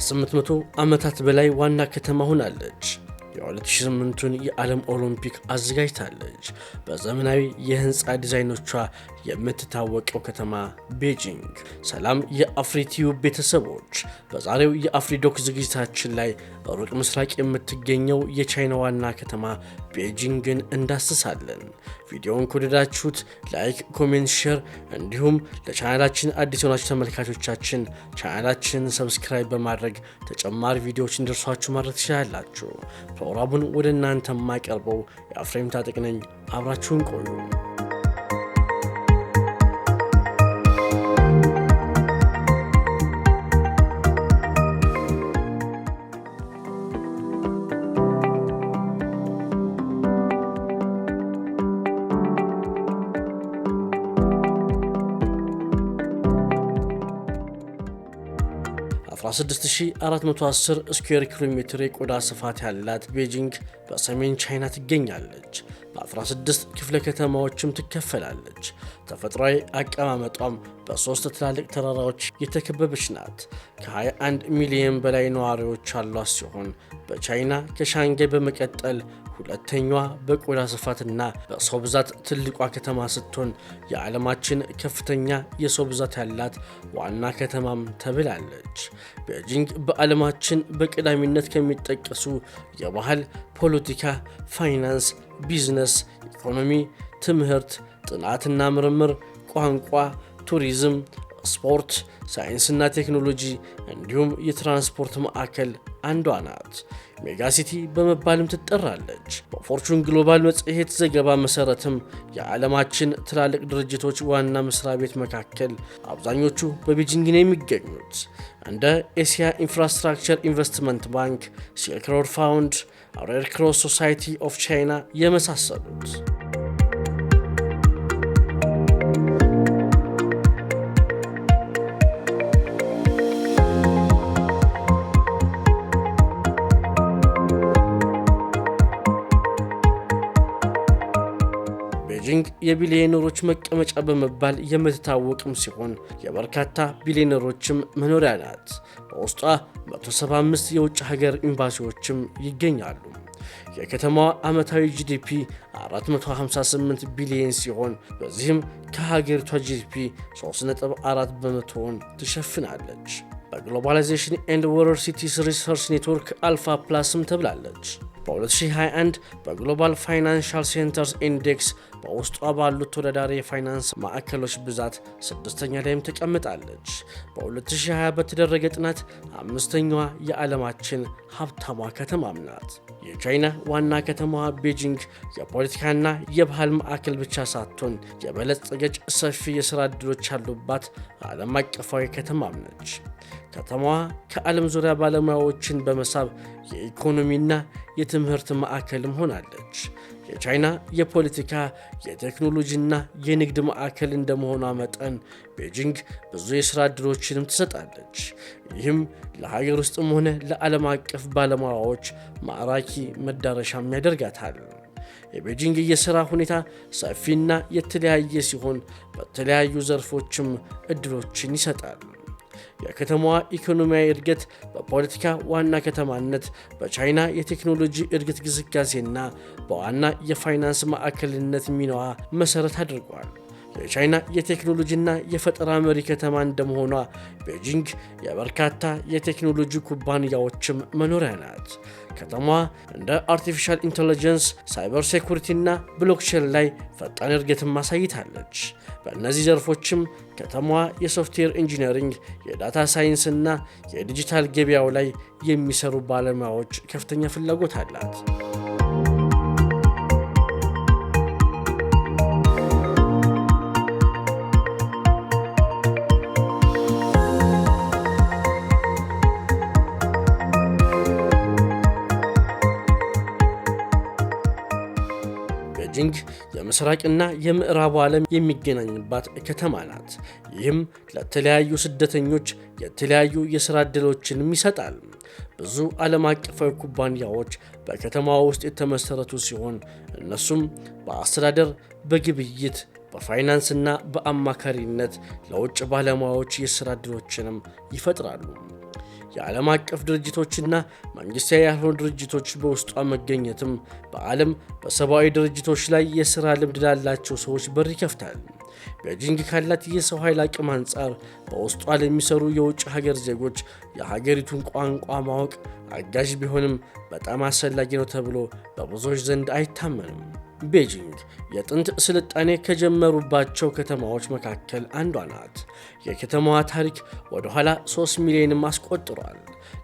ከ800 ዓመታት በላይ ዋና ከተማ ሆናለች። የ2008ቱን የዓለም ኦሎምፒክ አዘጋጅታለች። በዘመናዊ የህንፃ ዲዛይኖቿ የምትታወቀው ከተማ ቤጂንግ። ሰላም የአፍሪቲዩብ ቤተሰቦች፣ በዛሬው የአፍሪዶክ ዝግጅታችን ላይ በሩቅ ምስራቅ የምትገኘው የቻይና ዋና ከተማ ቤጂንግን እንዳስሳለን። ቪዲዮውን ከወደዳችሁት ላይክ፣ ኮሜንት፣ ሼር እንዲሁም ለቻናላችን አዲስ የሆናችሁ ተመልካቾቻችን ቻናላችንን ሰብስክራይብ በማድረግ ተጨማሪ ቪዲዮዎች እንዲደርሷችሁ ማድረግ ትችላላችሁ። ፕሮግራሙን ወደ እናንተ የማቀርበው የአፍሬም ታጠቅ ነኝ። አብራችሁን ቆዩ። ለ16410 ስኩዌር ኪሎ ሜትር የቆዳ ስፋት ያላት ቤጂንግ በሰሜን ቻይና ትገኛለች። በ16 ክፍለ ከተማዎችም ትከፈላለች። ተፈጥሯዊ አቀማመጧም በሶስት ትላልቅ ተራራዎች የተከበበች ናት። ከ21 ሚሊዮን በላይ ነዋሪዎች ያሏት ሲሆን በቻይና ከሻንጋይ በመቀጠል ሁለተኛዋ በቆዳ ስፋትና በሰው ብዛት ትልቋ ከተማ ስትሆን የዓለማችን ከፍተኛ የሰው ብዛት ያላት ዋና ከተማም ተብላለች። ቤጂንግ በዓለማችን በቀዳሚነት ከሚጠቀሱ የባህል፣ ፖለቲካ፣ ፋይናንስ፣ ቢዝነስ፣ ኢኮኖሚ፣ ትምህርት፣ ጥናትና ምርምር፣ ቋንቋ፣ ቱሪዝም፣ ስፖርት፣ ሳይንስና ቴክኖሎጂ እንዲሁም የትራንስፖርት ማዕከል አንዷ ናት። ሜጋሲቲ በመባልም ትጠራለች። በፎርቹን ግሎባል መጽሔት ዘገባ መሰረትም የዓለማችን ትላልቅ ድርጅቶች ዋና መስሪያ ቤት መካከል አብዛኞቹ በቤጂንግ ነው የሚገኙት። እንደ ኤሲያ ኢንፍራስትራክቸር ኢንቨስትመንት ባንክ፣ ሲልክ ሮድ ፋውንድ፣ ሬድ ክሮስ ሶሳይቲ ኦፍ ቻይና የመሳሰሉት። ቤጂንግ የቢሊዮነሮች መቀመጫ በመባል የምትታወቅም ሲሆን የበርካታ ቢሊዮነሮችም መኖሪያ ናት። በውስጧ 175 የውጭ ሀገር ኤምባሲዎችም ይገኛሉ። የከተማዋ ዓመታዊ ጂዲፒ 458 ቢሊዮን ሲሆን በዚህም ከሀገሪቷ ጂዲፒ 3.4 በመቶውን ትሸፍናለች። በግሎባላይዜሽን ኤንድ ወርልድ ሲቲስ ሪሰርች ኔትወርክ አልፋ ፕላስም ተብላለች። በ2021 በግሎባል ፋይናንሻል ሴንተርስ ኢንዴክስ በውስጧ ባሉት ተወዳዳሪ የፋይናንስ ማዕከሎች ብዛት 6ኛ ላይም ተቀምጣለች። በ2020 በተደረገ ጥናት 5ኛዋ የዓለማችን ሀብታሟ ከተማም ናት። የቻይና ዋና ከተማዋ ቤጂንግ የፖለቲካና የባህል ማዕከል ብቻ ሳትሆን የበለጸገች ሰፊ የሥራ ዕድሎች ያሉባት ዓለም አቀፋዊ ከተማም ነች። ከተማዋ ከዓለም ዙሪያ ባለሙያዎችን በመሳብ የኢኮኖሚና የትምህርት ማዕከልም ሆናለች። የቻይና የፖለቲካ የቴክኖሎጂና የንግድ ማዕከል እንደመሆኗ መጠን ቤጂንግ ብዙ የሥራ ዕድሎችንም ትሰጣለች። ይህም ለሀገር ውስጥም ሆነ ለዓለም አቀፍ ባለሙያዎች ማራኪ መዳረሻም ያደርጋታል። የቤጂንግ የሥራ ሁኔታ ሰፊና የተለያየ ሲሆን በተለያዩ ዘርፎችም ዕድሎችን ይሰጣል። የከተማዋ ኢኮኖሚያዊ እድገት በፖለቲካ ዋና ከተማነት፣ በቻይና የቴክኖሎጂ እድገት ግስጋሴና በዋና የፋይናንስ ማዕከልነት ሚናዋ መሰረት አድርጓል። የቻይና የቴክኖሎጂና የፈጠራ መሪ ከተማ እንደመሆኗ ቤጂንግ የበርካታ የቴክኖሎጂ ኩባንያዎችም መኖሪያ ናት። ከተማዋ እንደ አርቲፊሻል ኢንተለጀንስ፣ ሳይበር ሴኩሪቲና ብሎክቼን ላይ ፈጣን እድገትን ማሳይታለች። በእነዚህ ዘርፎችም ከተማዋ የሶፍትዌር ኢንጂነሪንግ፣ የዳታ ሳይንስና የዲጂታል ገበያው ላይ የሚሰሩ ባለሙያዎች ከፍተኛ ፍላጎት አላት። ቤጂንግ የምስራቅና የምዕራቡ ዓለም የሚገናኝባት ከተማ ናት። ይህም ለተለያዩ ስደተኞች የተለያዩ የሥራ ዕድሎችንም ይሰጣል። ብዙ ዓለም አቀፋዊ ኩባንያዎች በከተማዋ ውስጥ የተመሰረቱ ሲሆን እነሱም በአስተዳደር፣ በግብይት፣ በፋይናንስና በአማካሪነት ለውጭ ባለሙያዎች የሥራ ዕድሎችንም ይፈጥራሉ። የዓለም አቀፍ ድርጅቶችና መንግስታዊ ያልሆኑ ድርጅቶች በውስጧ መገኘትም በዓለም በሰብአዊ ድርጅቶች ላይ የሥራ ልምድ ላላቸው ሰዎች በር ይከፍታል። ቤጂንግ ካላት የሰው ኃይል አቅም አንጻር በውስጧ ለሚሰሩ የውጭ ሀገር ዜጎች የሀገሪቱን ቋንቋ ማወቅ አጋዥ ቢሆንም በጣም አስፈላጊ ነው ተብሎ በብዙዎች ዘንድ አይታመንም። ቤጂንግ የጥንት ስልጣኔ ከጀመሩባቸው ከተማዎች መካከል አንዷ ናት። የከተማዋ ታሪክ ወደ ኋላ 3 ሚሊዮንም አስቆጥሯል።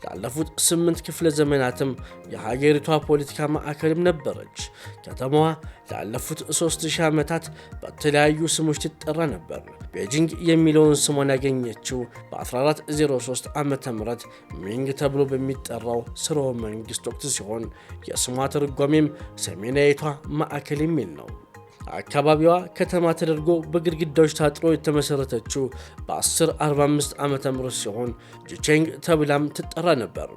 ላለፉት 8 ክፍለ ዘመናትም የሀገሪቷ ፖለቲካ ማዕከልም ነበረች። ከተማዋ ላለፉት 3000 ዓመታት በተለያዩ ስሞች ትጠራ ነበር። ቤጂንግ የሚለውን ስሟን ያገኘችው በ1403 ዓመተ ምህረት ሚንግ ተብሎ በሚጠራው ስርወ መንግስት ወቅት ሲሆን የስሟ ትርጓሜም ሰሜናዊቷ ማዕከል የሚል ነው። አካባቢዋ ከተማ ተደርጎ በግድግዳዎች ታጥሮ የተመሰረተችው በ1045 ዓመተ ምህረት ሲሆን ጂቼንግ ተብላም ትጠራ ነበር።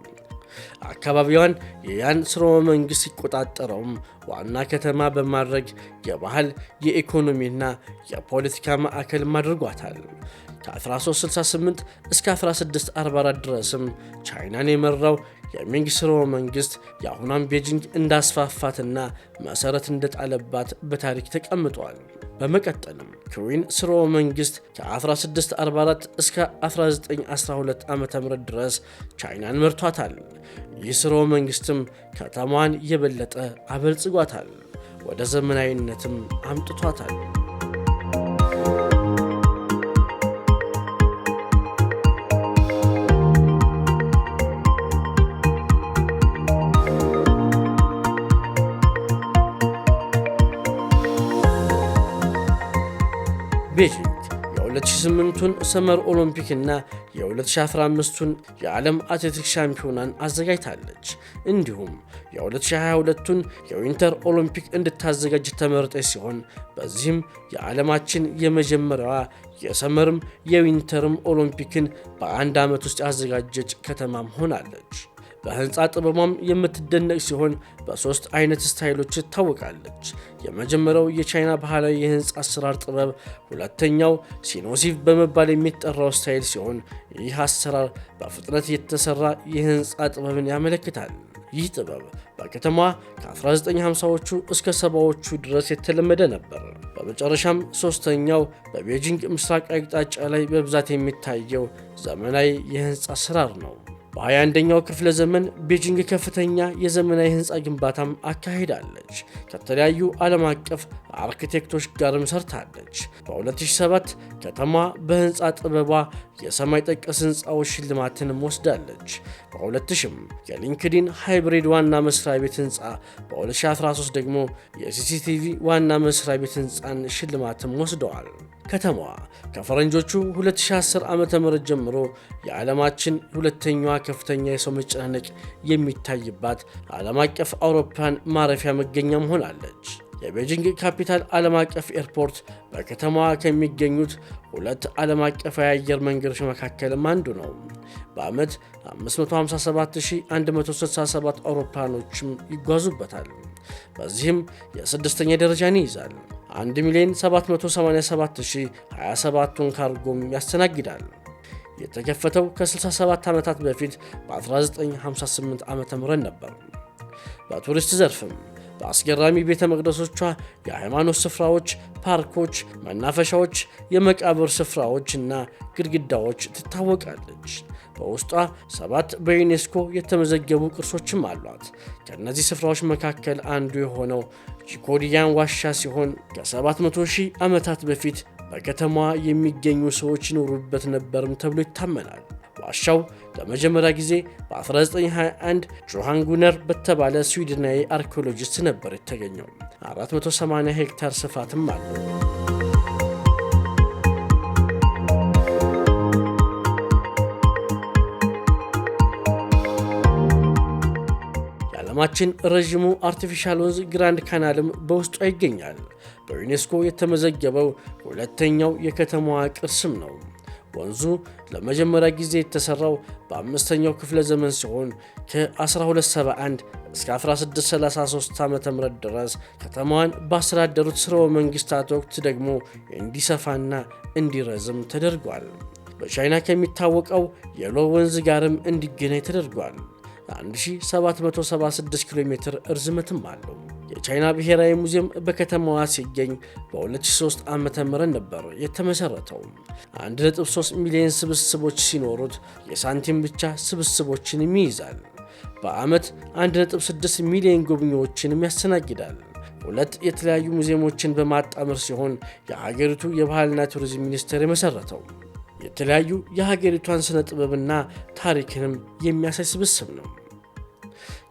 አካባቢዋን የያን ስርወ መንግስት ሲቆጣጠረውም ዋና ከተማ በማድረግ የባህል የኢኮኖሚና የፖለቲካ ማዕከል አድርጓታል። ከ1368 እስከ 1644 ድረስም ቻይናን የመራው የሚንግ ስርወ መንግስት የአሁኗን ቤጂንግ እንዳስፋፋትና መሰረት እንደጣለባት በታሪክ ተቀምጧል። በመቀጠልም ኩዊን ስርወ መንግስት ከ1644 እስከ 1912 ዓ.ም ድረስ ቻይናን መርቷታል። ይህ ስርወ መንግስትም ከተማዋን የበለጠ አበልጽጓታል፣ ወደ ዘመናዊነትም አምጥቷታል። ቤጂንግ የ2008ቱን ሰመር ኦሎምፒክ እና የ2015ቱን የዓለም አትሌቲክስ ሻምፒዮናን አዘጋጅታለች። እንዲሁም የ2022ቱን የዊንተር ኦሎምፒክ እንድታዘጋጅ ተመረጠች ሲሆን በዚህም የዓለማችን የመጀመሪያዋ የሰመርም የዊንተርም ኦሎምፒክን በአንድ ዓመት ውስጥ ያዘጋጀች ከተማም ሆናለች። በህንፃ ጥበቧም የምትደነቅ ሲሆን በ3 አይነት ስታይሎች ትታወቃለች። የመጀመሪያው የቻይና ባህላዊ የህንፃ አሰራር ጥበብ፣ ሁለተኛው ሲኖሲቭ በመባል የሚጠራው ስታይል ሲሆን ይህ አሰራር በፍጥነት የተሰራ የህንፃ ጥበብን ያመለክታል። ይህ ጥበብ በከተማዋ ከ1950ዎቹ እስከ 70ዎቹ ድረስ የተለመደ ነበር። በመጨረሻም ሶስተኛው በቤጂንግ ምስራቅ አቅጣጫ ላይ በብዛት የሚታየው ዘመናዊ የህንፃ አሰራር ነው። በ21ኛው ክፍለ ዘመን ቤጂንግ ከፍተኛ የዘመናዊ ህንፃ ግንባታም አካሂዳለች። ከተለያዩ ዓለም አቀፍ አርኪቴክቶች ጋርም ሰርታለች። በ2007 ከተማ በህንፃ ጥበቧ የሰማይ ጠቀስ ህንፃዎች ሽልማትንም ወስዳለች። በ2000 የሊንክዲን ሃይብሪድ ዋና መስሪያ ቤት ህንፃ፣ በ2013 ደግሞ የሲሲቲቪ ዋና መስሪያ ቤት ህንፃን ሽልማትም ወስደዋል። ከተማዋ ከፈረንጆቹ 2010 ዓ.ም ጀምሮ የዓለማችን ሁለተኛዋ ከፍተኛ የሰው መጨናነቅ የሚታይባት ዓለም አቀፍ አውሮፕላን ማረፊያ መገኛም ሆናለች። የቤጂንግ ካፒታል ዓለም አቀፍ ኤርፖርት በከተማዋ ከሚገኙት 2 ዓለም አቀፍ የአየር መንገዶች መካከልም አንዱ ነው። በዓመት 557167 አውሮፕላኖችም ይጓዙበታል። በዚህም የ6ኛ ደረጃን ይይዛል። 1,787,027ቱን ካርጎም ያስተናግዳል። የተከፈተው ከ67 ዓመታት በፊት በ1958 ዓ.ም ነበር። በቱሪስት ዘርፍም በአስገራሚ ቤተ መቅደሶቿ፣ የሃይማኖት ስፍራዎች፣ ፓርኮች፣ መናፈሻዎች፣ የመቃብር ስፍራዎች እና ግድግዳዎች ትታወቃለች። በውስጧ 7 በዩኔስኮ የተመዘገቡ ቅርሶችም አሏት። ከእነዚህ ስፍራዎች መካከል አንዱ የሆነው ጂኮዲያን ዋሻ ሲሆን ከ700,000 ዓመታት በፊት በከተማዋ የሚገኙ ሰዎች ይኖሩበት ነበርም ተብሎ ይታመናል። ዋሻው ለመጀመሪያ ጊዜ በ1921 ጆሃን ጉነር በተባለ ስዊድናዊ አርኪኦሎጂስት ነበር የተገኘው። 480 ሄክታር ስፋትም አለው። የዓለማችን ረዥሙ አርቲፊሻል ወንዝ ግራንድ ካናልም በውስጧ ይገኛል። በዩኔስኮ የተመዘገበው ሁለተኛው የከተማዋ ቅርስም ነው። ወንዙ ለመጀመሪያ ጊዜ የተሰራው በ5ኛው ክፍለ ዘመን ሲሆን ከ1271 እስከ 1633 ዓ.ም ድረስ ከተማዋን ባስተዳደሩት ስርወ መንግስታት ወቅት ደግሞ እንዲሰፋና እንዲረዝም ተደርጓል። በቻይና ከሚታወቀው የሎ ወንዝ ጋርም እንዲገናኝ ተደርጓል። 1776 ኪሎ ሜትር እርዝመትም አለው። የቻይና ብሔራዊ ሙዚየም በከተማዋ ሲገኝ በ2003 ዓመተ ምህረት ነበር የተመሰረተው። 1.3 ሚሊዮን ስብስቦች ሲኖሩት የሳንቲም ብቻ ስብስቦችንም ይይዛል። በዓመት 1.6 ሚሊዮን ጎብኚዎችንም ያስተናግዳል። 2 የተለያዩ ሙዚየሞችን በማጣመር ሲሆን የሀገሪቱ የባህልና ቱሪዝም ሚኒስቴር የመሰረተው። የተለያዩ የሀገሪቷን ስነ ጥበብና ታሪክንም የሚያሳይ ስብስብ ነው።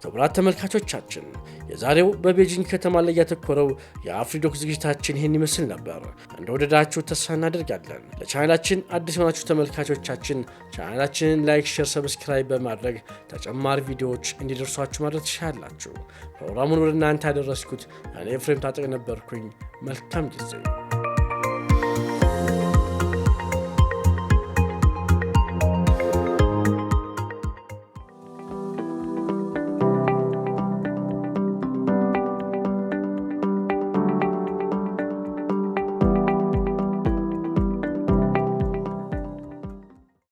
ክቡራት ተመልካቾቻችን የዛሬው በቤጂንግ ከተማ ላይ ያተኮረው የአፍሪዶክ ዝግጅታችን ይህን ይመስል ነበር። እንደወደዳችሁ ተስፋ እናደርጋለን። ለቻናላችን አዲስ የሆናችሁ ተመልካቾቻችን ቻናላችንን ላይክ፣ ሼር፣ ሰብስክራይብ በማድረግ ተጨማሪ ቪዲዮዎች እንዲደርሷችሁ ማድረግ ትችላላችሁ። ፕሮግራሙን ወደ እናንተ ያደረስኩት እኔ ኤፍሬም ታጠቅ ነበርኩኝ። መልካም ጊዜ